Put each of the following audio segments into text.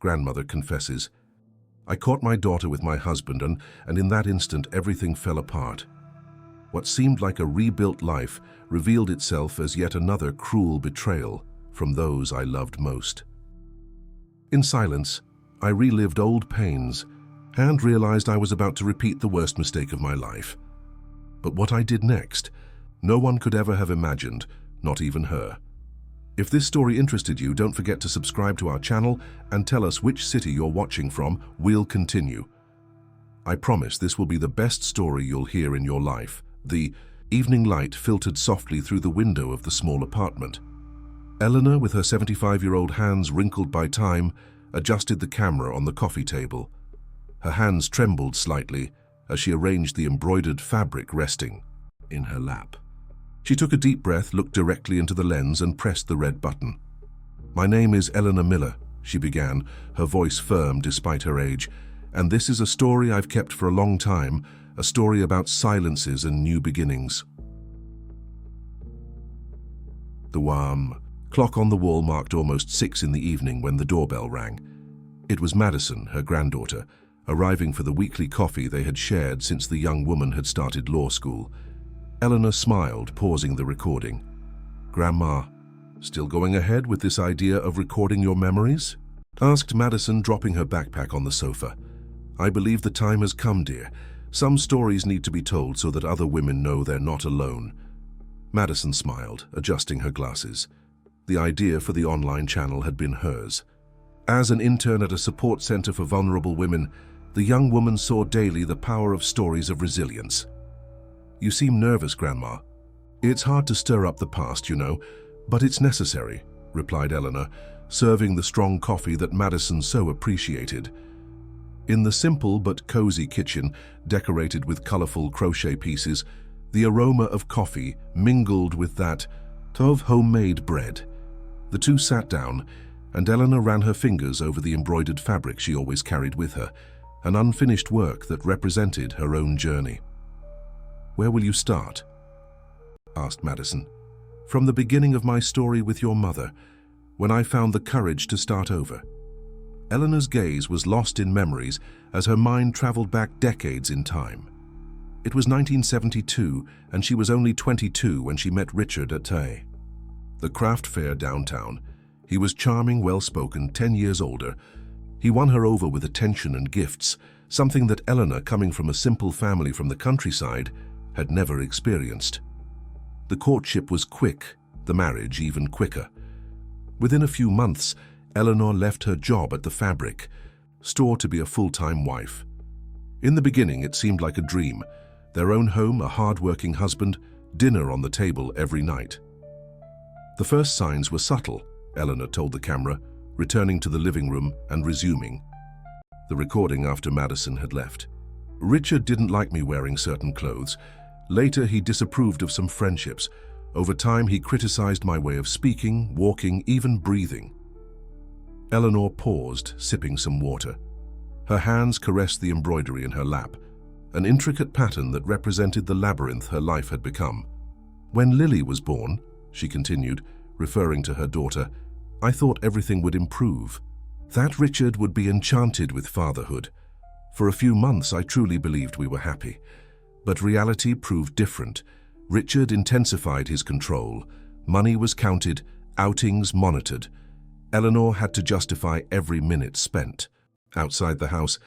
grandmother confesses. I caught my daughter with my husband, and in that instant everything fell apart. What seemed like a rebuilt life revealed itself as yet another cruel betrayal from those I loved most. In silence, I relived old pains and realized I was about to repeat the worst mistake of my life. But what I did next, no one could ever have imagined, not even her. If this story interested you, don't forget to subscribe to our channel and tell us which city you're watching from. We'll continue. I promise this will be the best story you'll hear in your life. The evening light filtered softly through the window of the small apartment. Eleanor, with her 75-year-old hands wrinkled by time, adjusted the camera on the coffee table. Her hands trembled slightly as she arranged the embroidered fabric resting in her lap. She took a deep breath, looked directly into the lens, and pressed the red button. "My name is Eleanor Miller," she began, her voice firm despite her age, "and this is a story I've kept for a long time, a story about silences and new beginnings." The clock on the wall marked almost 6 in the evening when the doorbell rang. It was Madison, her granddaughter, arriving for the weekly coffee they had shared since the young woman had started law school. Eleanor smiled, pausing the recording. "Grandma, still going ahead with this idea of recording your memories?" asked Madison, dropping her backpack on the sofa. "I believe the time has come, dear. Some stories need to be told so that other women know they're not alone." Madison smiled, adjusting her glasses. The idea for the online channel had been hers. As an intern at a support center for vulnerable women, the young woman saw daily the power of stories of resilience. "You seem nervous, Grandma." "It's hard to stir up the past, you know, but it's necessary," replied Eleanor, serving the strong coffee that Madison so appreciated. In the simple but cozy kitchen, decorated with colorful crochet pieces, the aroma of coffee mingled with that of homemade bread. The two sat down, and Eleanor ran her fingers over the embroidered fabric she always carried with her, an unfinished work that represented her own journey. "Where will you start?" asked Madison. "From the beginning of my story with your mother, when I found the courage to start over." Eleanor's gaze was lost in memories as her mind traveled back decades in time. It was 1972, and she was only 22 when she met Richard at the craft fair downtown. He was charming, well-spoken, 10 years older. He won her over with attention and gifts, something that Eleanor, coming from a simple family from the countryside, had never experienced. The courtship was quick, the marriage even quicker. Within a few months, Eleanor left her job at the fabric store to be a full-time wife. In the beginning, it seemed like a dream. Their own home, a hard-working husband, dinner on the table every night. The first signs were subtle, Eleanor told the camera, returning to the living room and resuming the recording after Madison had left. "Richard didn't like me wearing certain clothes. Later, he disapproved of some friendships. Over time, he criticized my way of speaking, walking, even breathing." Eleanor paused, sipping some water. Her hands caressed the embroidery in her lap, an intricate pattern that represented the labyrinth her life had become. "When Lily was born," she continued, referring to her daughter, "I thought everything would improve. That Richard would be enchanted with fatherhood. For a few months, I truly believed we were happy. But reality proved different. Richard intensified his control. Money was counted, outings monitored. Eleanor had to justify every minute spent outside the house,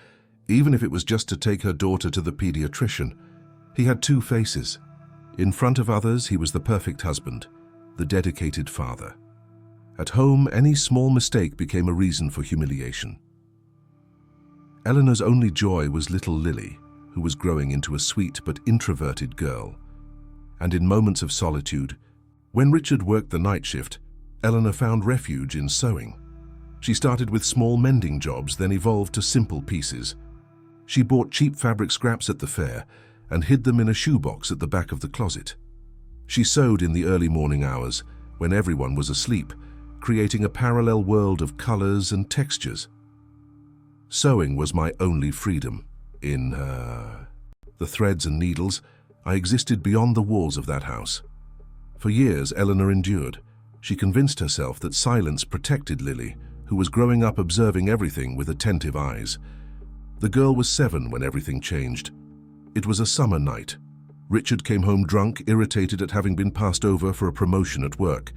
even if it was just to take her daughter to the pediatrician. He had two faces. In front of others, he was the perfect husband, the dedicated father. At home, any small mistake became a reason for humiliation. Eleanor's only joy was little Lily, who was growing into a sweet but introverted girl. And in moments of solitude, when Richard worked the night shift, Eleanor found refuge in sewing. She started with small mending jobs, then evolved to simple pieces. She bought cheap fabric scraps at the fair and hid them in a shoebox at the back of the closet. She sewed in the early morning hours, when everyone was asleep, creating a parallel world of colors and textures. Sewing was my only freedom. In the threads and needles, I existed beyond the walls of that house. For years, Eleanor endured. She convinced herself that silence protected Lily, who was growing up observing everything with attentive eyes. The girl was 7 when everything changed. It was a summer night. Richard came home drunk, irritated at having been passed over for a promotion at work.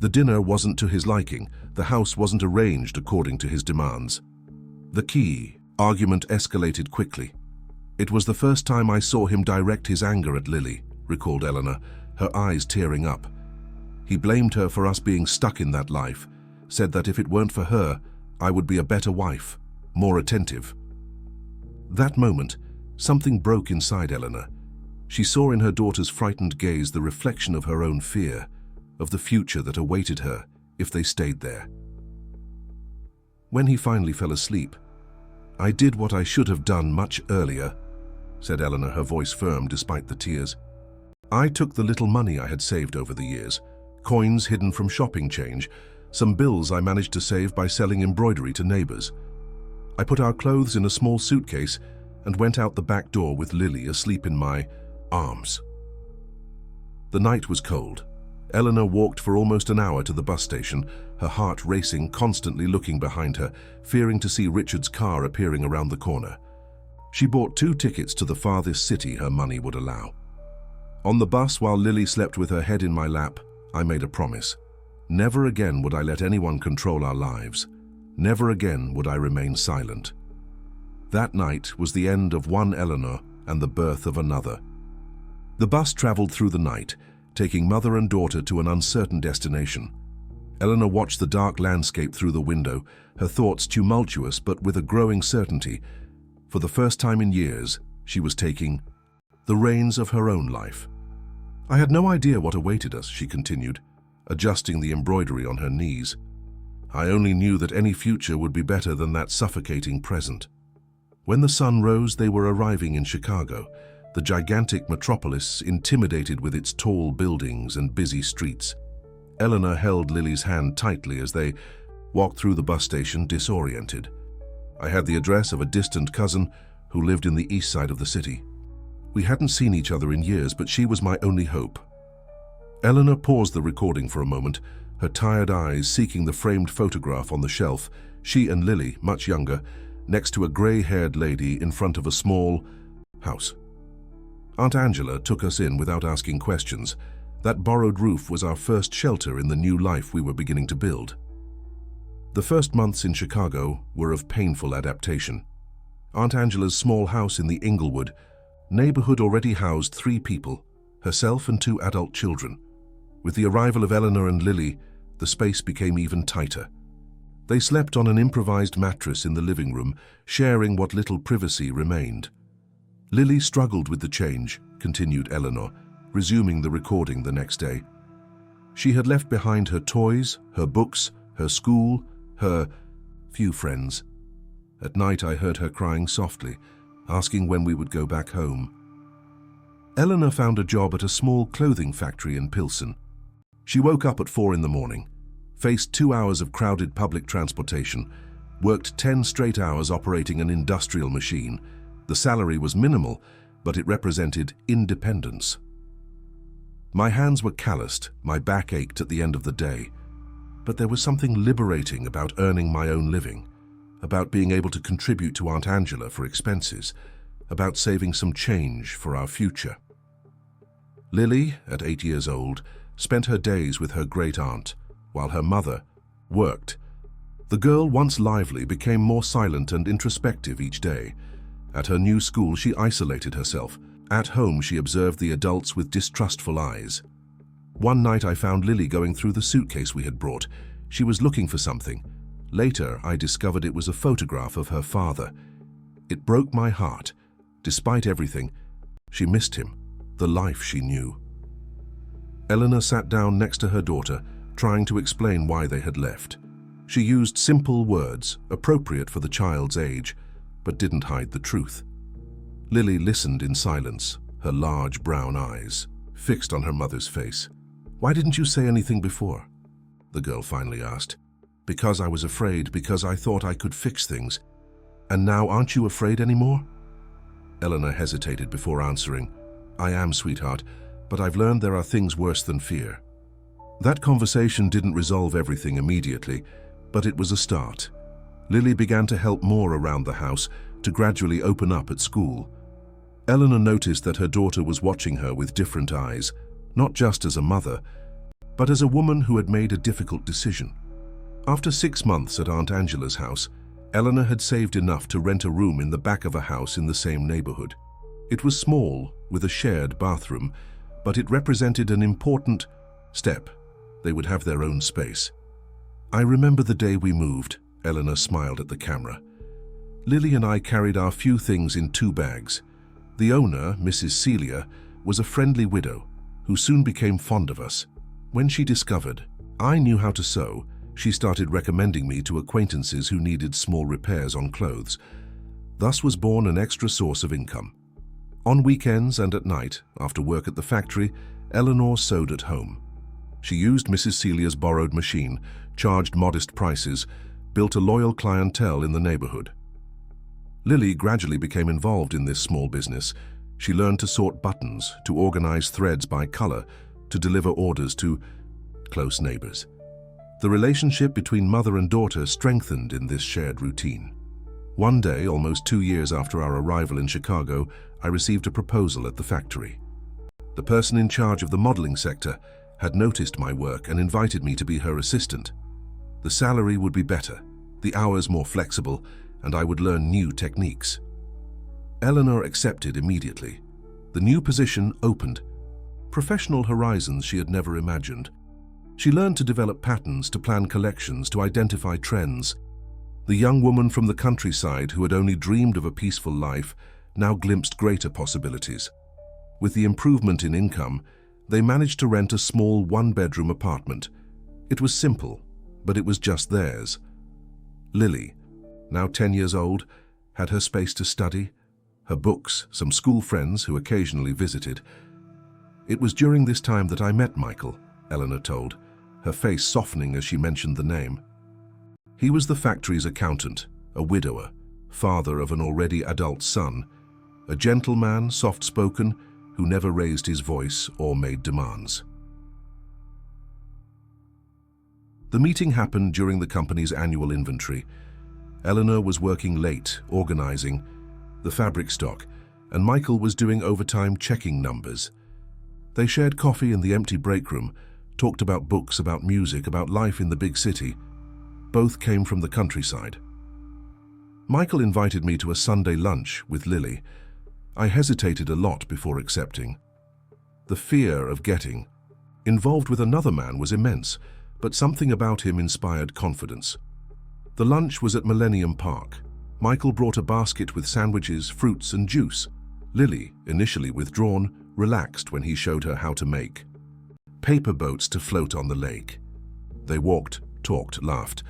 The dinner wasn't to his liking. The house wasn't arranged according to his demands. The key argument escalated quickly. It was the first time I saw him direct his anger at Lily, recalled Eleanor, her eyes tearing up. He blamed her for us being stuck in that life, said that if it weren't for her, I would be a better wife, more attentive. That moment, something broke inside Eleanor. She saw in her daughter's frightened gaze the reflection of her own fear, of the future that awaited her if they stayed there. When he finally fell asleep, "I did what I should have done much earlier," said Eleanor, her voice firm despite the tears. "I took the little money I had saved over the years, coins hidden from shopping change, some bills I managed to save by selling embroidery to neighbors. I put our clothes in a small suitcase and went out the back door with Lily asleep in my arms." The night was cold. Eleanor walked for almost an hour to the bus station, her heart racing, constantly looking behind her, fearing to see Richard's car appearing around the corner. She bought 2 tickets to the farthest city her money would allow. On the bus, while Lily slept with her head in my lap, I made a promise. Never again would I let anyone control our lives. Never again would I remain silent. That night was the end of one Eleanor and the birth of another. The bus traveled through the night, taking mother and daughter to an uncertain destination. Eleanor watched the dark landscape through the window, her thoughts tumultuous but with a growing certainty. For the first time in years, she was taking the reins of her own life. "I had no idea what awaited us," she continued, adjusting the embroidery on her knees. "I only knew that any future would be better than that suffocating present." When the sun rose, they were arriving in Chicago, the gigantic metropolis intimidated with its tall buildings and busy streets. Eleanor held Lily's hand tightly as they walked through the bus station, disoriented. I had the address of a distant cousin who lived in the east side of the city. We hadn't seen each other in years, but she was my only hope. Eleanor paused the recording for a moment, her tired eyes seeking the framed photograph on the shelf, she and Lily, much younger, next to a grey-haired lady in front of a small house. Aunt Angela took us in without asking questions. That borrowed roof was our first shelter in the new life we were beginning to build. The first months in Chicago were of painful adaptation. Aunt Angela's small house in the Inglewood neighborhood already housed 3 people, herself and 2 adult children. With the arrival of Eleanor and Lily, the space became even tighter. They slept on an improvised mattress in the living room, sharing what little privacy remained. Lily struggled with the change, continued Eleanor, resuming the recording the next day. She had left behind her toys, her books, her school, her few friends. At night I heard her crying softly, asking when we would go back home. Eleanor found a job at a small clothing factory in Pilsen. She woke up at 4 in the morning, faced 2 hours of crowded public transportation, worked 10 straight hours operating an industrial machine. The salary was minimal, but it represented independence. My hands were calloused, my back ached at the end of the day. But there was something liberating about earning my own living, about being able to contribute to Aunt Angela for expenses, about saving some change for our future. Lily, at 8 years old, spent her days with her great-aunt, while her mother worked. The girl, once lively, became more silent and introspective each day. At her new school, she isolated herself. At home, she observed the adults with distrustful eyes. One night, I found Lily going through the suitcase we had brought. She was looking for something. Later, I discovered it was a photograph of her father. It broke my heart. Despite everything, she missed him, the life she knew. Eleanor sat down next to her daughter, trying to explain why they had left. She used simple words, appropriate for the child's age, but didn't hide the truth. Lily listened in silence, her large brown eyes fixed on her mother's face. "Why didn't you say anything before?" the girl finally asked. "Because I was afraid, because I thought I could fix things. And now aren't you afraid anymore?" Eleanor hesitated before answering. "I am, sweetheart, but I've learned there are things worse than fear." That conversation didn't resolve everything immediately. But it was a start. Lily began to help more around the house, to gradually open up at school. Eleanor noticed that her daughter was watching her with different eyes, not just as a mother, but as a woman who had made a difficult decision. After 6 months at Aunt Angela's house, Eleanor had saved enough to rent a room in the back of a house in the same neighborhood. It was small, with a shared bathroom, but it represented an important step. They would have their own space. I remember the day we moved. Eleanor smiled at the camera. Lily and I carried our few things in 2 bags. The owner, Mrs. Celia, was a friendly widow who soon became fond of us. When she discovered I knew how to sew, she started recommending me to acquaintances who needed small repairs on clothes. Thus was born an extra source of income. On weekends and at night, after work at the factory, Eleanor sewed at home. She used Mrs. Celia's borrowed machine, charged modest prices, built a loyal clientele in the neighborhood. Lily gradually became involved in this small business. She learned to sort buttons, to organize threads by color, to deliver orders to close neighbors. The relationship between mother and daughter strengthened in this shared routine. One day, almost 2 years after our arrival in Chicago, I received a proposal at the factory. The person in charge of the modeling sector had noticed my work and invited me to be her assistant. The salary would be better, the hours more flexible, and I would learn new techniques. Eleanor accepted immediately. The new position opened professional horizons she had never imagined. She learned to develop patterns, to plan collections, to identify trends. The young woman from the countryside who had only dreamed of a peaceful life now glimpsed greater possibilities. With the improvement in income, they managed to rent a small 1-bedroom apartment. It was simple, but it was just theirs. Lily, now 10 years old, had her space to study, her books, some school friends who occasionally visited. It was during this time that I met Michael, Eleanor told, her face softening as she mentioned the name. He was the factory's accountant, a widower, father of an already adult son, a gentleman, soft-spoken, who never raised his voice or made demands. The meeting happened during the company's annual inventory. Eleanor was working late, organizing the fabric stock, and Michael was doing overtime checking numbers. They shared coffee in the empty break room, talked about books, about music, about life in the big city. Both came from the countryside. Michael invited me to a Sunday lunch with Lily. I hesitated a lot before accepting. The fear of getting involved with another man was immense, but something about him inspired confidence. The lunch was at Millennium Park. Michael brought a basket with sandwiches, fruits, and juice. Lily, initially withdrawn, relaxed when he showed her how to make paper boats to float on the lake. They walked, talked, laughed.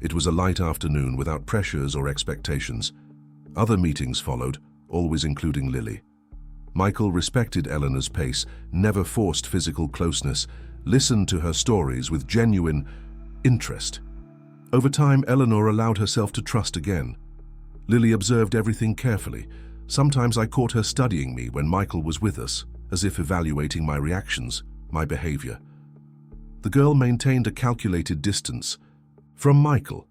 It was a light afternoon without pressures or expectations. Other meetings followed, always including Lily. Michael respected Eleanor's pace, never forced physical closeness, listened to her stories with genuine interest. Over time, Eleanor allowed herself to trust again. Lily observed everything carefully. Sometimes I caught her studying me when Michael was with us, as if evaluating my reactions, my behavior. The girl maintained a calculated distance from Michael.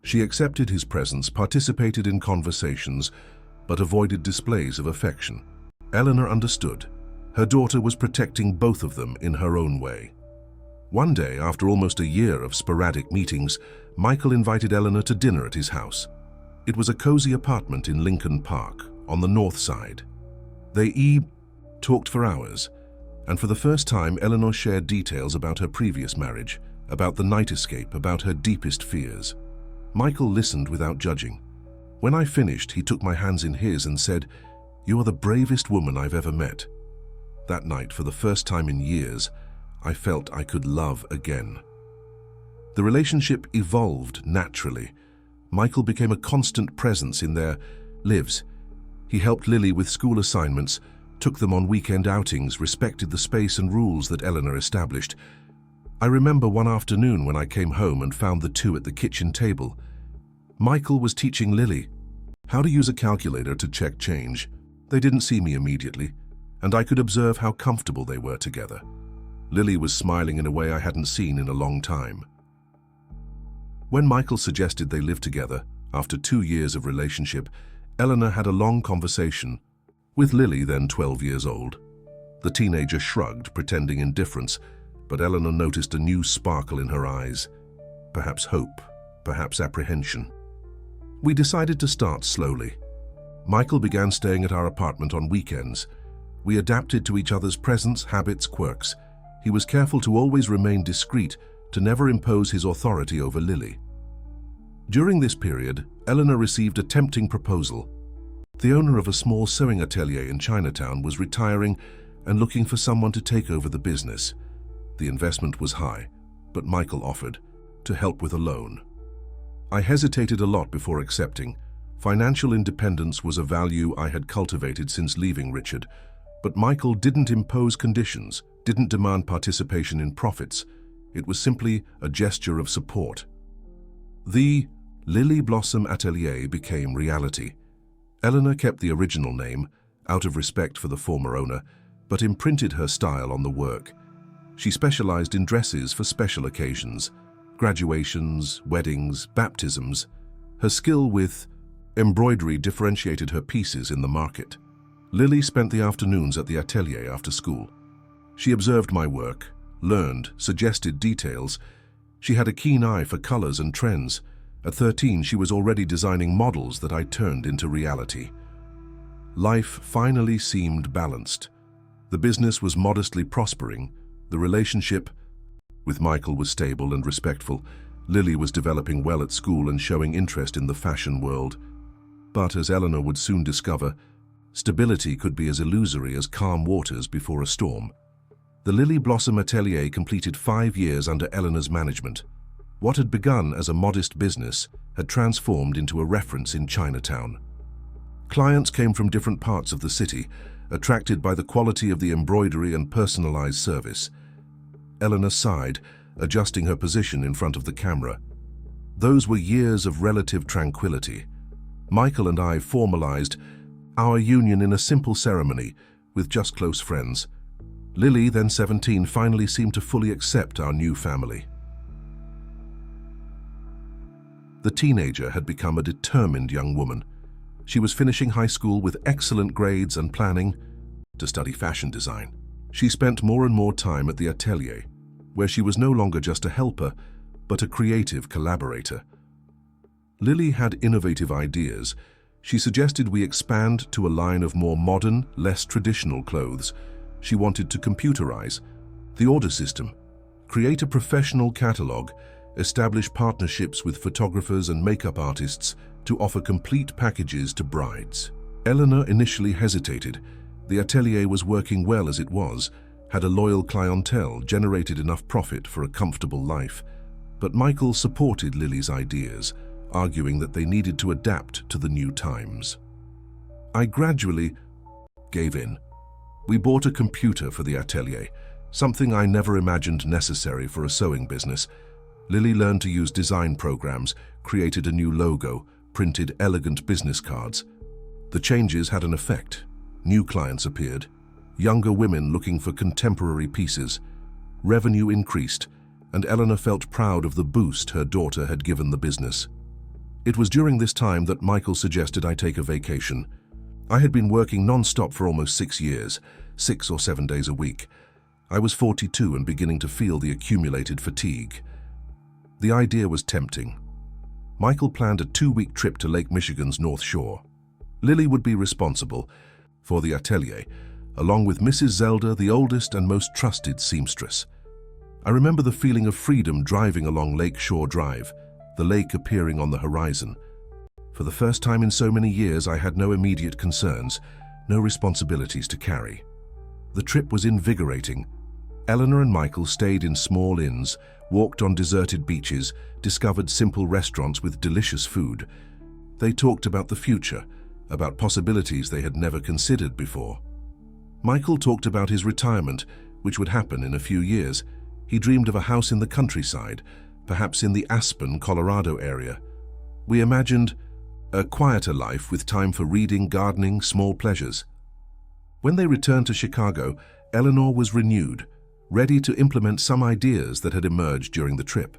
She accepted his presence, participated in conversations, but avoided displays of affection. Eleanor understood. Her daughter was protecting both of them in her own way. One day, after almost a year of sporadic meetings, Michael invited Eleanor to dinner at his house. It was a cozy apartment in Lincoln Park, on the north side. They talked for hours, and for the first time Eleanor shared details about her previous marriage, about the night escape, about her deepest fears. Michael listened without judging. When I finished, he took my hands in his and said, "You are the bravest woman I've ever met." That night, for the first time in years, I felt I could love again. The relationship evolved naturally. Michael became a constant presence in their lives. He helped Lily with school assignments, took them on weekend outings, respected the space and rules that Eleanor established. I remember one afternoon when I came home and found the two at the kitchen table. Michael was teaching Lily how to use a calculator to check change. They didn't see me immediately, and I could observe how comfortable they were together. Lily was smiling in a way I hadn't seen in a long time. When Michael suggested they live together, after 2 years of relationship, Eleanor had a long conversation with Lily, then 12 years old. The teenager shrugged, pretending indifference, but Eleanor noticed a new sparkle in her eyes. Perhaps hope, perhaps apprehension. We decided to start slowly. Michael began staying at our apartment on weekends. We adapted to each other's presence, habits, quirks. He was careful to always remain discreet, to never impose his authority over Lily. During this period, Eleanor received a tempting proposal. The owner of a small sewing atelier in Chinatown was retiring and looking for someone to take over the business. The investment was high, but Michael offered to help with a loan. I hesitated a lot before accepting. Financial independence was a value I had cultivated since leaving Richard, but Michael didn't impose conditions, didn't demand participation in profits. It was simply a gesture of support. The Lily Blossom Atelier became reality. Eleanor kept the original name, out of respect for the former owner, but imprinted her style on the work. She specialized in dresses for special occasions, graduations, weddings, baptisms. Her skill with embroidery differentiated her pieces in the market. Lily spent the afternoons at the atelier after school. She observed my work, learned, suggested details. She had a keen eye for colors and trends. At 13, she was already designing models that I turned into reality. Life finally seemed balanced. The business was modestly prospering. The relationship with Michael was stable and respectful. Lily was developing well at school and showing interest in the fashion world. But as Eleanor would soon discover, stability could be as illusory as calm waters before a storm. The Lily Blossom Atelier completed 5 years under Eleanor's management. What had begun as a modest business had transformed into a reference in Chinatown. Clients came from different parts of the city, attracted by the quality of the embroidery and personalized service. Eleanor sighed, adjusting her position in front of the camera. Those were years of relative tranquility. Michael and I formalized our union in a simple ceremony with just close friends. Lily, then 17, finally seemed to fully accept our new family. The teenager had become a determined young woman. She was finishing high school with excellent grades and planning to study fashion design. She spent more and more time at the atelier, where she was no longer just a helper, but a creative collaborator. Lily had innovative ideas. She suggested we expand to a line of more modern, less traditional clothes. She wanted to computerize the order system, create a professional catalog, establish partnerships with photographers and makeup artists to offer complete packages to brides. Eleanor initially hesitated. The atelier was working well as it was, had a loyal clientele, generated enough profit for a comfortable life. But Michael supported Lily's ideas, arguing that they needed to adapt to the new times. I gradually gave in. We bought a computer for the atelier, something I never imagined necessary for a sewing business. Lily learned to use design programs, created a new logo, printed elegant business cards. The changes had an effect. New clients appeared, younger women looking for contemporary pieces. Revenue increased, and Eleanor felt proud of the boost her daughter had given the business. It was during this time that Michael suggested I take a vacation. I had been working non-stop for almost 6 years, 6 or 7 days a week. I was 42 and beginning to feel the accumulated fatigue. The idea was tempting. Michael planned a 2-week trip to Lake Michigan's North Shore. Lily would be responsible for the atelier, along with Mrs. Zelda, the oldest and most trusted seamstress. I remember the feeling of freedom driving along Lake Shore Drive, the lake appearing on the horizon. For the first time in so many years, I had no immediate concerns, no responsibilities to carry. The trip was invigorating. Eleanor and Michael stayed in small inns, walked on deserted beaches, discovered simple restaurants with delicious food. They talked about the future, about possibilities they had never considered before. Michael talked about his retirement, which would happen in a few years. He dreamed of a house in the countryside, perhaps in the Aspen, Colorado area. We imagined a quieter life with time for reading, gardening, small pleasures. When they returned to Chicago, Eleanor was renewed, ready to implement some ideas that had emerged during the trip.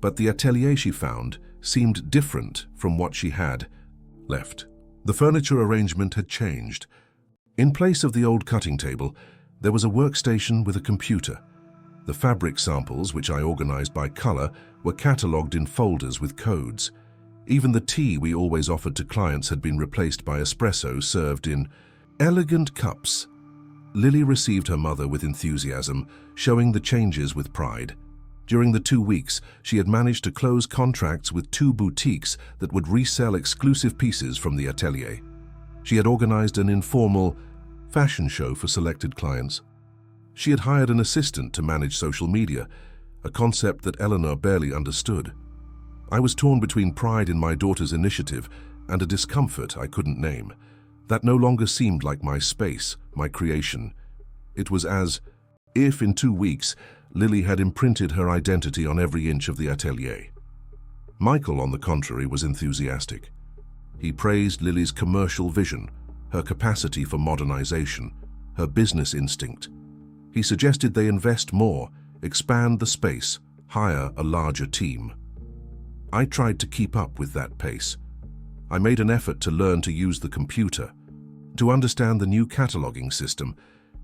But the atelier she found seemed different from what she had left. The furniture arrangement had changed. In place of the old cutting table, there was a workstation with a computer. The fabric samples, which I organized by color, were catalogued in folders with codes. Even the tea we always offered to clients had been replaced by espresso served in elegant cups. Lily received her mother with enthusiasm, showing the changes with pride. During the 2 weeks, she had managed to close contracts with 2 boutiques that would resell exclusive pieces from the atelier. She had organized an informal fashion show for selected clients. She had hired an assistant to manage social media, a concept that Eleanor barely understood. I was torn between pride in my daughter's initiative and a discomfort I couldn't name. That no longer seemed like my space, my creation. It was as if in 2 weeks, Lily had imprinted her identity on every inch of the atelier. Michael, on the contrary, was enthusiastic. He praised Lily's commercial vision, her capacity for modernization, her business instinct. He suggested they invest more, expand the space, hire a larger team. I tried to keep up with that pace. I made an effort to learn to use the computer, to understand the new cataloging system,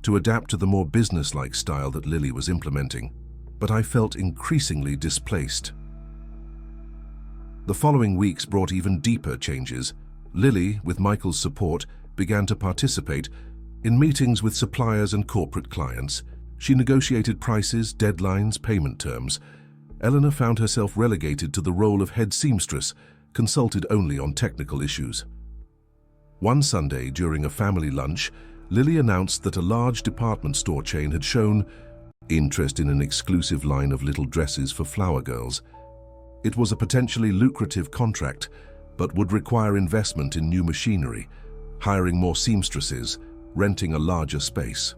to adapt to the more business-like style that Lily was implementing, but I felt increasingly displaced. The following weeks brought even deeper changes. Lily, with Michael's support, began to participate in meetings with suppliers and corporate clients. She negotiated prices, deadlines, payment terms. Eleanor found herself relegated to the role of head seamstress, consulted only on technical issues. One Sunday, during a family lunch, Lily announced that a large department store chain had shown interest in an exclusive line of little dresses for flower girls. It was a potentially lucrative contract, but would require investment in new machinery, hiring more seamstresses, renting a larger space.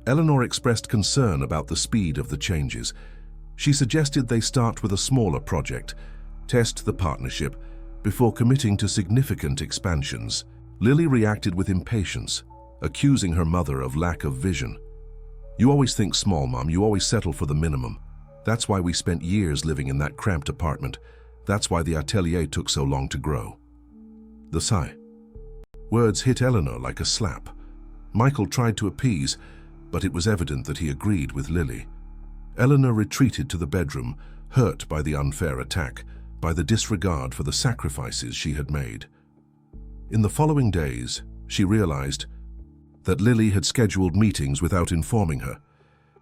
Eleanor expressed concern about the speed of the changes. She suggested they start with a smaller project, test the partnership, before committing to significant expansions. Lily reacted with impatience, accusing her mother of lack of vision. "You always think small, Mom. You always settle for the minimum. That's why we spent years living in that cramped apartment. That's why the atelier took so long to grow." The sigh. Words hit Eleanor like a slap. Michael tried to appease, but it was evident that he agreed with Lily. Eleanor retreated to the bedroom, hurt by the unfair attack, by the disregard for the sacrifices she had made. In the following days, she realized that Lily had scheduled meetings without informing her.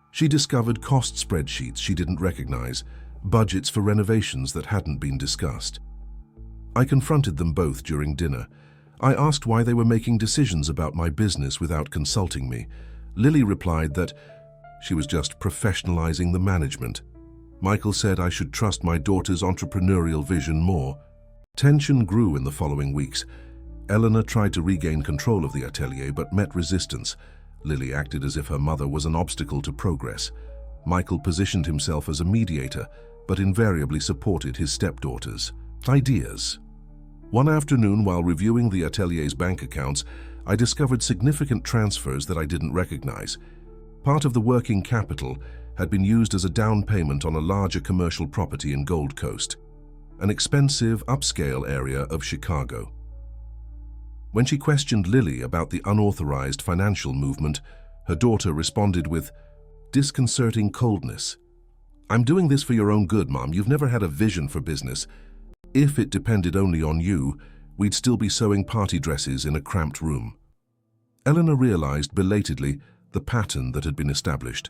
She discovered cost spreadsheets she didn't recognize, budgets for renovations that hadn't been discussed. I confronted them both during dinner. I asked why they were making decisions about my business without consulting me. Lily replied that she was just professionalizing the management. Michael said I should trust my daughter's entrepreneurial vision more. Tension grew in the following weeks. Eleanor tried to regain control of the atelier but met resistance. Lily acted as if her mother was an obstacle to progress. Michael positioned himself as a mediator, but invariably supported his stepdaughter's ideas. One afternoon, while reviewing the atelier's bank accounts, I discovered significant transfers that I didn't recognize. Part of the working capital had been used as a down payment on a larger commercial property in Gold Coast, an expensive, upscale area of Chicago. When she questioned Lily about the unauthorized financial movement, her daughter responded with disconcerting coldness. "I'm doing this for your own good, Mom. You've never had a vision for business. If it depended only on you, we'd still be sewing party dresses in a cramped room." Eleanor realized belatedly the pattern that had been established.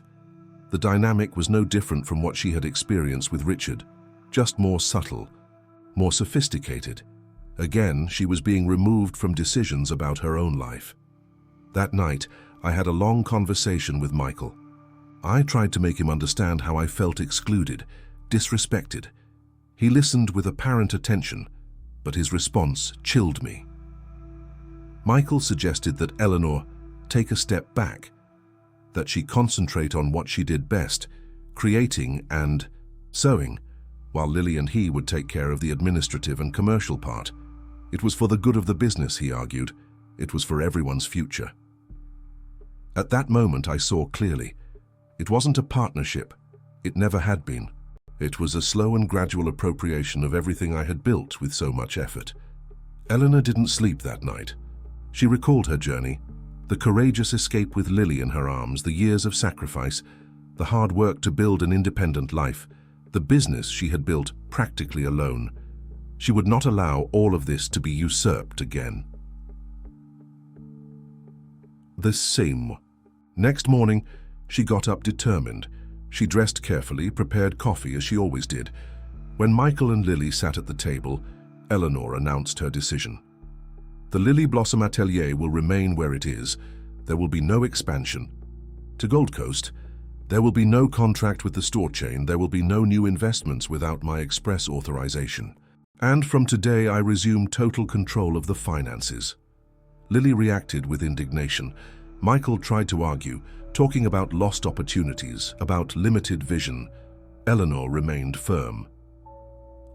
The dynamic was no different from what she had experienced with Richard, just more subtle, more sophisticated. Again, she was being removed from decisions about her own life. That night, I had a long conversation with Michael. I tried to make him understand how I felt excluded, disrespected. He listened with apparent attention, but his response chilled me. Michael suggested that Eleanor take a step back, that she concentrate on what she did best, creating and sewing, while Lily and he would take care of the administrative and commercial part. It was for the good of the business, he argued. It was for everyone's future. At that moment, I saw clearly. It wasn't a partnership. It never had been. It was a slow and gradual appropriation of everything I had built with so much effort. Eleanor didn't sleep that night. She recalled her journey, the courageous escape with Lily in her arms, the years of sacrifice, the hard work to build an independent life, the business she had built practically alone. She would not allow all of this to be usurped again. The same. Next morning, she got up determined. She dressed carefully, prepared coffee as she always did. When Michael and Lily sat at the table, Eleanor announced her decision. The Lily Blossom Atelier will remain where it is. There will be no expansion. To Gold Coast, there will be no contract with the store chain. There will be no new investments without my express authorization. And from today, I resume total control of the finances. Lily reacted with indignation. Michael tried to argue, talking about lost opportunities, about limited vision. Eleanor remained firm.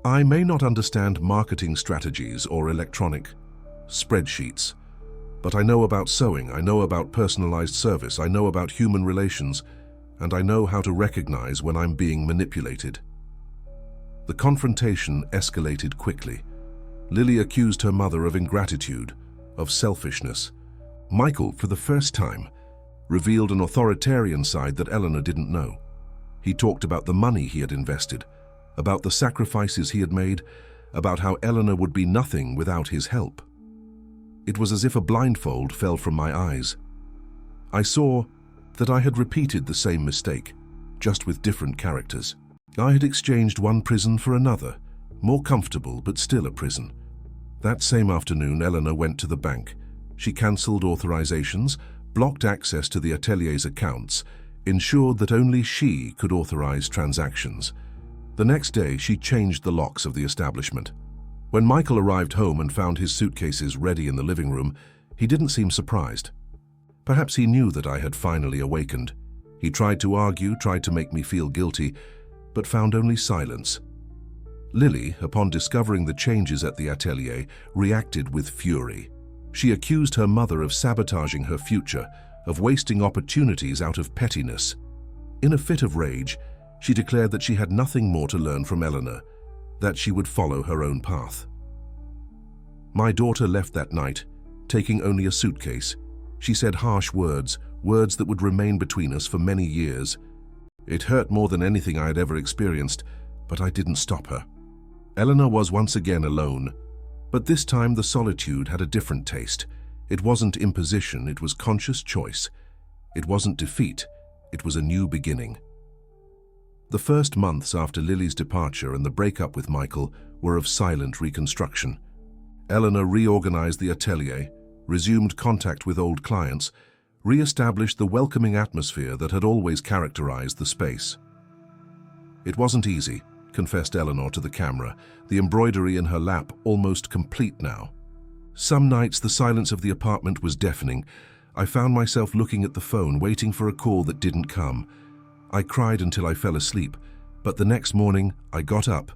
I may not understand marketing strategies or electronic spreadsheets, but I know about sewing, I know about personalized service, I know about human relations, and I know how to recognize when I'm being manipulated. The confrontation escalated quickly. Lily accused her mother of ingratitude, of selfishness. Michael, for the first time, revealed an authoritarian side that Eleanor didn't know. He talked about the money he had invested, about the sacrifices he had made, about how Eleanor would be nothing without his help. It was as if a blindfold fell from my eyes. I saw that I had repeated the same mistake, just with different characters. I had exchanged one prison for another, more comfortable but still a prison. That same afternoon, Eleanor went to the bank. She cancelled authorizations, blocked access to the atelier's accounts, ensured that only she could authorize transactions. The next day, she changed the locks of the establishment. When Michael arrived home and found his suitcases ready in the living room, he didn't seem surprised. Perhaps he knew that I had finally awakened. He tried to argue, tried to make me feel guilty, but found only silence. Lily, upon discovering the changes at the atelier, reacted with fury. She accused her mother of sabotaging her future, of wasting opportunities out of pettiness. In a fit of rage, she declared that she had nothing more to learn from Eleanor, that she would follow her own path. My daughter left that night, taking only a suitcase. She said harsh words, words that would remain between us for many years. It hurt more than anything I had ever experienced, but I didn't stop her. Eleanor was once again alone, but this time the solitude had a different taste. It wasn't imposition, it was conscious choice. It wasn't defeat, it was a new beginning. The first months after Lily's departure and the breakup with Michael were of silent reconstruction. Eleanor reorganized the atelier, resumed contact with old clients, re-established the welcoming atmosphere that had always characterized the space. It wasn't easy, confessed Eleanor to the camera, the embroidery in her lap almost complete now. Some nights the silence of the apartment was deafening. I found myself looking at the phone, waiting for a call that didn't come. I cried until I fell asleep, but the next morning I got up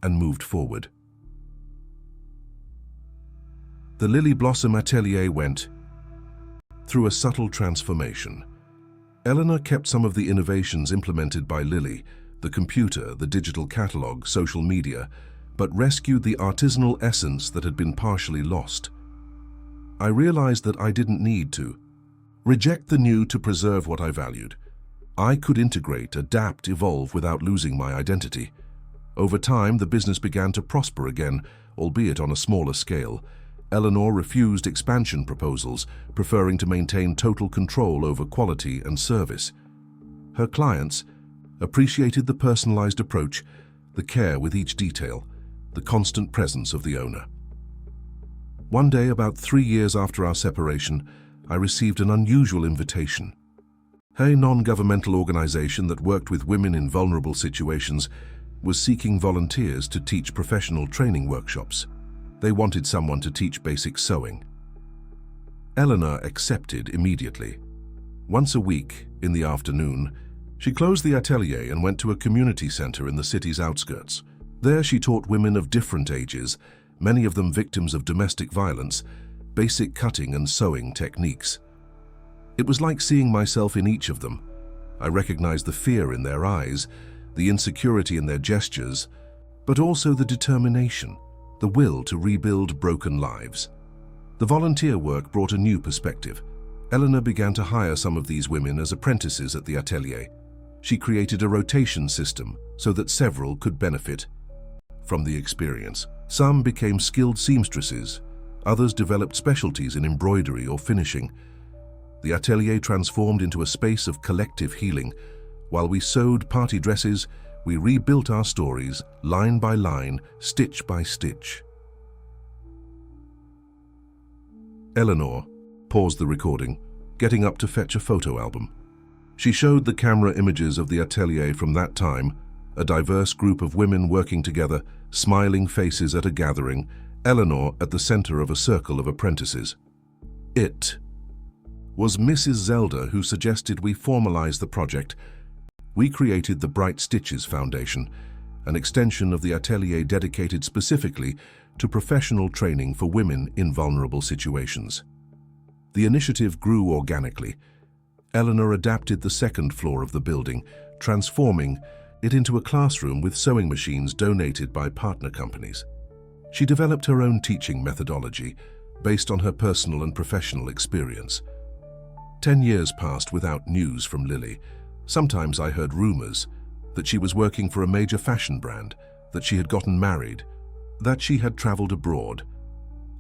and moved forward. The Lily Blossom Atelier went through a subtle transformation. Eleanor kept some of the innovations implemented by Lily, the computer, the digital catalog, social media, but rescued the artisanal essence that had been partially lost. I realized that I didn't need to reject the new to preserve what I valued. I could integrate, adapt, evolve without losing my identity. Over time, the business began to prosper again, albeit on a smaller scale. Eleanor refused expansion proposals, preferring to maintain total control over quality and service. Her clients appreciated the personalized approach, the care with each detail, the constant presence of the owner. One day, about 3 years after our separation, I received an unusual invitation. A non-governmental organization that worked with women in vulnerable situations was seeking volunteers to teach professional training workshops. They wanted someone to teach basic sewing. Eleanor accepted immediately. Once a week, in the afternoon, she closed the atelier and went to a community center in the city's outskirts. There she taught women of different ages, many of them victims of domestic violence, basic cutting and sewing techniques. It was like seeing myself in each of them. I recognized the fear in their eyes, the insecurity in their gestures, but also the determination, the will to rebuild broken lives. The volunteer work brought a new perspective. Eleanor began to hire some of these women as apprentices at the atelier. She created a rotation system so that several could benefit from the experience. Some became skilled seamstresses, others developed specialties in embroidery or finishing. The atelier transformed into a space of collective healing. While we sewed party dresses, we rebuilt our stories, line by line, stitch by stitch. Eleanor paused the recording, getting up to fetch a photo album. She showed the camera images of the atelier from that time, a diverse group of women working together, smiling faces at a gathering, Eleanor at the center of a circle of apprentices. It was Mrs. Zelda who suggested we formalize the project. We created the Bright Stitches Foundation, an extension of the atelier dedicated specifically to professional training for women in vulnerable situations. The initiative grew organically. Eleanor adapted the second floor of the building, transforming it into a classroom with sewing machines donated by partner companies. She developed her own teaching methodology based on her personal and professional experience. 10 years passed without news from Lily. Sometimes I heard rumors that she was working for a major fashion brand, that she had gotten married, that she had traveled abroad.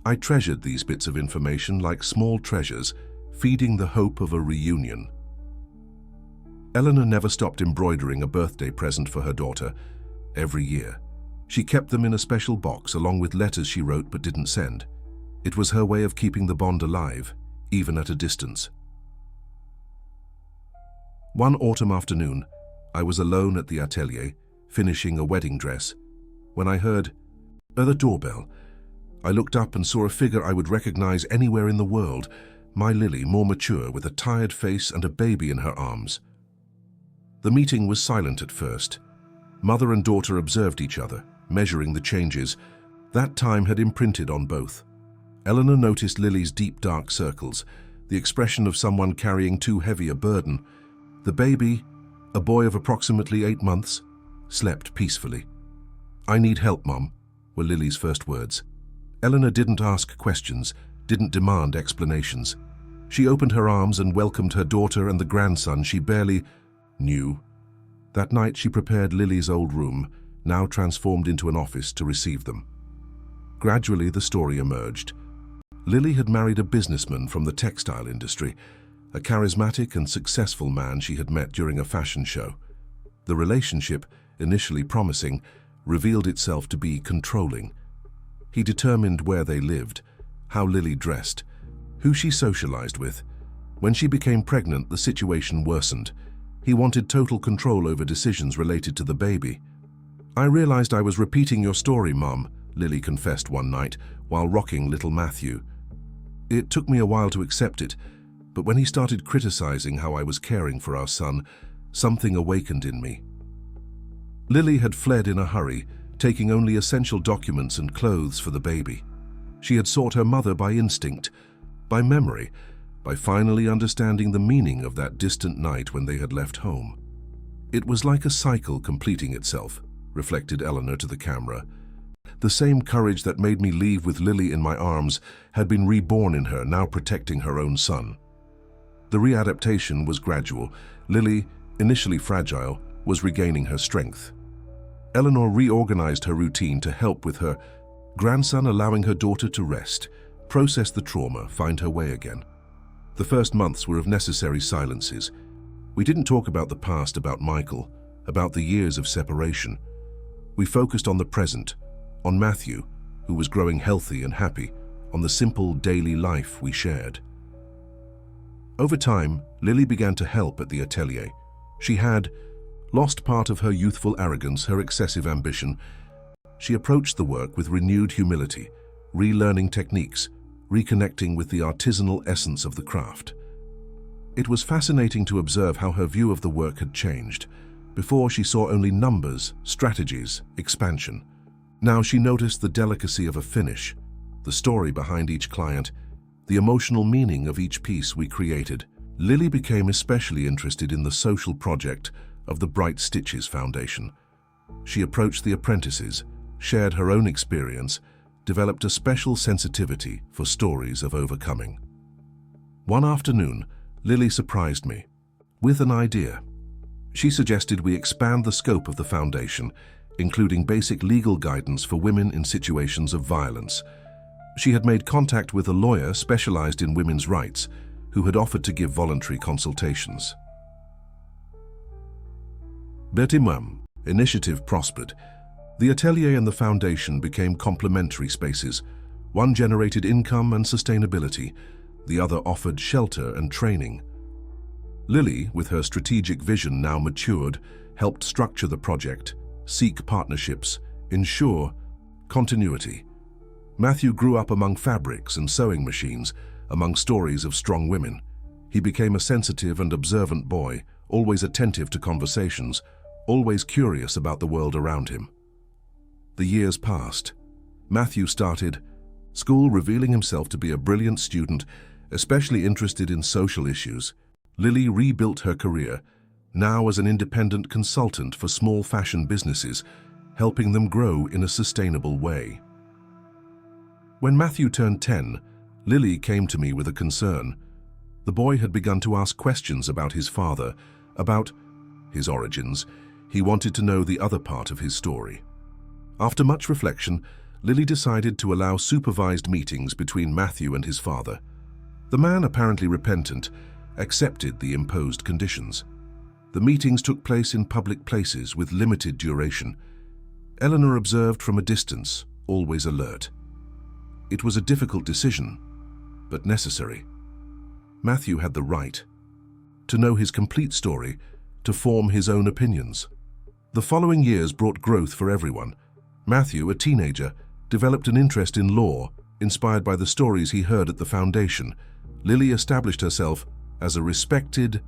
I treasured these bits of information like small treasures, feeding the hope of a reunion. Eleanor never stopped embroidering a birthday present for her daughter. Every year, she kept them in a special box along with letters she wrote but didn't send. It was her way of keeping the bond alive, even at a distance. One autumn afternoon, I was alone at the atelier, finishing a wedding dress, when I heard the doorbell. I looked up and saw a figure I would recognize anywhere in the world, my Lily, more mature, with a tired face and a baby in her arms. The meeting was silent at first. Mother and daughter observed each other, measuring the changes. That time had imprinted on both. Eleanor noticed Lily's deep dark circles, the expression of someone carrying too heavy a burden. The baby, a boy of approximately 8 months, slept peacefully. "I need help, Mom," were Lily's first words. Eleanor didn't ask questions, didn't demand explanations. She opened her arms and welcomed her daughter and the grandson she barely knew. That night she prepared Lily's old room, now transformed into an office, to receive them. Gradually the story emerged. Lily had married a businessman from the textile industry, a charismatic and successful man she had met during a fashion show. The relationship, initially promising, revealed itself to be controlling. He determined where they lived, how Lily dressed, who she socialized with. When she became pregnant, the situation worsened. He wanted total control over decisions related to the baby. "I realized I was repeating your story, Mom," Lily confessed one night while rocking little Matthew. "It took me a while to accept it, but when he started criticizing how I was caring for our son, something awakened in me." Lily had fled in a hurry, taking only essential documents and clothes for the baby. She had sought her mother by instinct, by memory, by finally understanding the meaning of that distant night when they had left home. "It was like a cycle completing itself," reflected Eleanor to the camera. The same courage that made me leave with Lily in my arms had been reborn in her, now protecting her own son. The readaptation was gradual. Lily, initially fragile, was regaining her strength. Eleanor reorganized her routine to help with her grandson, allowing her daughter to rest, process the trauma, find her way again. The first months were of necessary silences. We didn't talk about the past, about Michael, about the years of separation. We focused on the present, on Matthew, who was growing healthy and happy, on the simple daily life we shared. Over time, Lily began to help at the atelier. She had lost part of her youthful arrogance, her excessive ambition. She approached the work with renewed humility, relearning techniques, reconnecting with the artisanal essence of the craft. It was fascinating to observe how her view of the work had changed. Before, she saw only numbers, strategies, expansion. Now she noticed the delicacy of a finish, the story behind each client, the emotional meaning of each piece we created. Lily became especially interested in the social project, of the Bright Stitches Foundation. She approached the apprentices, shared her own experience, developed a special sensitivity for stories of overcoming. One afternoon, Lily surprised me with an idea. She suggested we expand the scope of the foundation, including basic legal guidance for women in situations of violence. She had made contact with a lawyer specialized in women's rights, who had offered to give voluntary consultations. Betimam initiative prospered. The atelier and the foundation became complementary spaces. One generated income and sustainability, the other offered shelter and training. Lily, with her strategic vision now matured, helped structure the project, seek partnerships, ensure continuity. Matthew grew up among fabrics and sewing machines, among stories of strong women. He became a sensitive and observant boy, always attentive to conversations, always curious about the world around him. The years passed. Matthew started school, revealing himself to be a brilliant student, especially interested in social issues. Lily rebuilt her career, now as an independent consultant for small fashion businesses, helping them grow in a sustainable way. When Matthew turned 10, Lily came to me with a concern. The boy had begun to ask questions about his father, about his origins. He wanted to know the other part of his story. After much reflection, Lily decided to allow supervised meetings between Matthew and his father. The man, apparently repentant, accepted the imposed conditions. The meetings took place in public places with limited duration. Eleanor observed from a distance, always alert. It was a difficult decision, but necessary. Matthew had the right to know his complete story, to form his own opinions. The following years brought growth for everyone. Matthew, a teenager, developed an interest in law, inspired by the stories he heard at the foundation. Lily established herself as a respected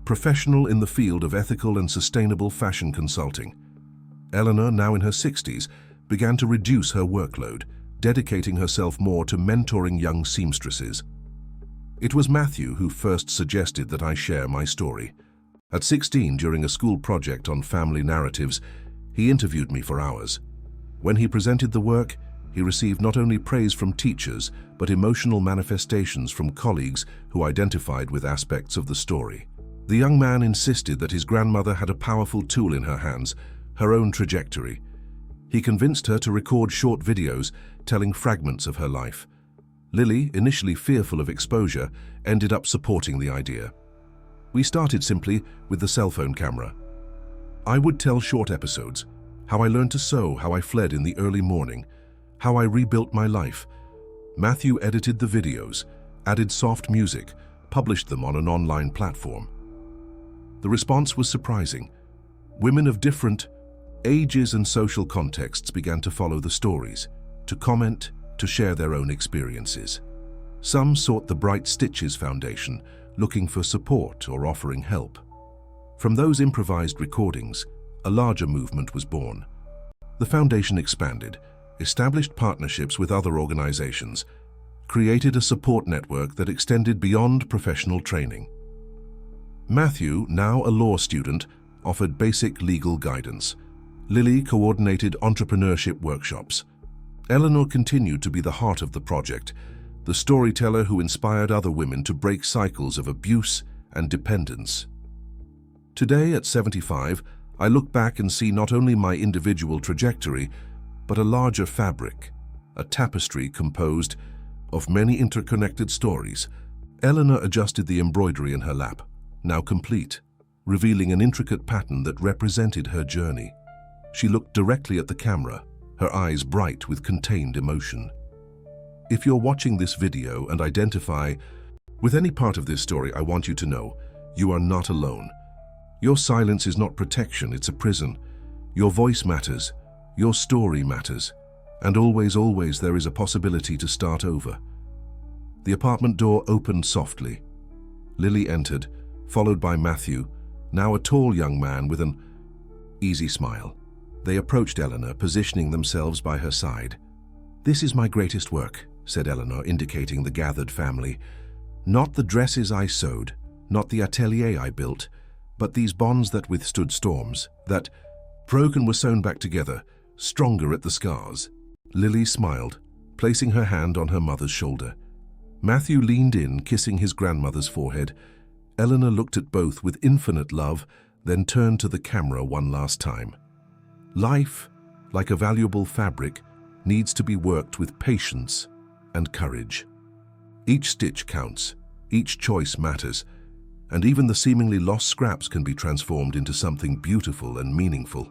professional in the field of ethical and sustainable fashion consulting. Eleanor, now in her 60s, began to reduce her workload, dedicating herself more to mentoring young seamstresses. It was Matthew who first suggested that I share my story. At 16, during a school project on family narratives, he interviewed me for hours. When he presented the work, he received not only praise from teachers, but emotional manifestations from colleagues who identified with aspects of the story. The young man insisted that his grandmother had a powerful tool in her hands, her own trajectory. He convinced her to record short videos telling fragments of her life. Lily, initially fearful of exposure, ended up supporting the idea. We started simply with the cell phone camera. I would tell short episodes, how I learned to sew, how I fled in the early morning, how I rebuilt my life. Matthew edited the videos, added soft music, published them on an online platform. The response was surprising. Women of different ages and social contexts began to follow the stories, to comment, to share their own experiences. Some sought the Bright Stitches Foundation, looking for support or offering help. From those improvised recordings, a larger movement was born. The foundation expanded, established partnerships with other organizations, created a support network that extended beyond professional training. Matthew, now a law student, offered basic legal guidance. Lily coordinated entrepreneurship workshops. Eleanor continued to be the heart of the project, the storyteller who inspired other women to break cycles of abuse and dependence. Today, at 75, I look back and see not only my individual trajectory, but a larger fabric, a tapestry composed of many interconnected stories. Eleanor adjusted the embroidery in her lap, now complete, revealing an intricate pattern that represented her journey. She looked directly at the camera, her eyes bright with contained emotion. If you're watching this video and identify with any part of this story, I want you to know you are not alone. Your silence is not protection, it's a prison. Your voice matters, your story matters, and always, always there is a possibility to start over. The apartment door opened softly. Lily entered, followed by Matthew, now a tall young man with an easy smile. They approached Eleanor, positioning themselves by her side. "This is my greatest work," said Eleanor, indicating the gathered family. "Not the dresses I sewed, not the atelier I built, but these bonds that withstood storms, that broken were sewn back together, stronger at the scars. Lily smiled, placing her hand on her mother's shoulder. Matthew leaned in, kissing his grandmother's forehead. Eleanor looked at both with infinite love, then turned to the camera one last time. Life, like a valuable fabric, needs to be worked with patience and courage. Each stitch counts, each choice matters, and even the seemingly lost scraps can be transformed into something beautiful and meaningful.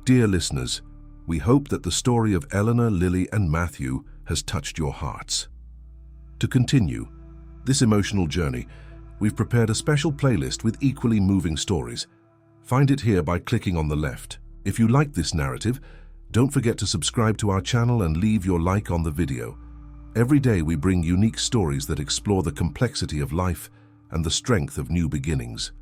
Dear listeners, we hope that the story of Eleanor, Lily, and Matthew has touched your hearts. To continue this emotional journey, we've prepared a special playlist with equally moving stories. Find it here by clicking on the left. If you like this narrative, don't forget to subscribe to our channel and leave your like on the video. Every day we bring unique stories that explore the complexity of life and the strength of new beginnings.